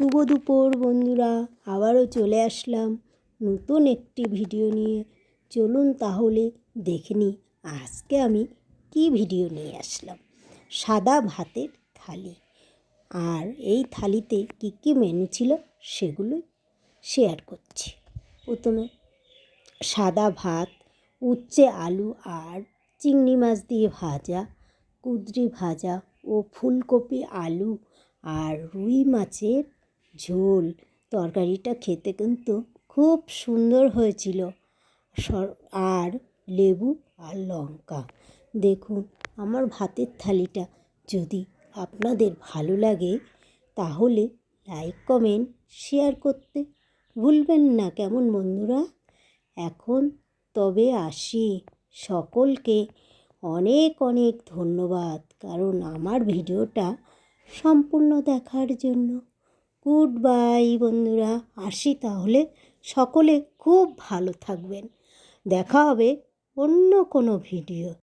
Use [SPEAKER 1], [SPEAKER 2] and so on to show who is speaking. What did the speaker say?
[SPEAKER 1] শুভ দুপুর বন্ধুরা, আবারও চলে আসলাম নতুন একটি ভিডিও নিয়ে। চলুন তাহলে দেখে নিই আজকে আমি কি ভিডিও নিয়ে আসলাম। সাদা ভাতের থালি, আর এই থালিতে কি কি মেনু ছিল সেগুলোই শেয়ার করছি। প্রথমে সাদা ভাত, উচ্ছে আলু আর চিংড়ি মাছ দিয়ে ভাজা, কুঁদরি ভাজা ও ফুলকপি আলু আর রুই মাছের ঝোল। তরকারিটা খেতে কিন্তু খুব সুন্দর হয়েছিল। আর লেবু আর লঙ্কা। দেখুন আমার ভাতের থালিটা যদি আপনাদের ভালো লাগে তাহলে লাইক কমেন্ট শেয়ার করতে ভুলবেন না, কেমন বন্ধুরা? এখন তবে আসি। সকলকে অনেক অনেক ধন্যবাদ, কারণ আমার ভিডিওটা সম্পূর্ণ দেখার জন্য। গুড বাই বন্ধুরা, আসি তাহলে। সকলে খুব ভালো থাকবেন। দেখা হবে অন্য কোনো ভিডিও।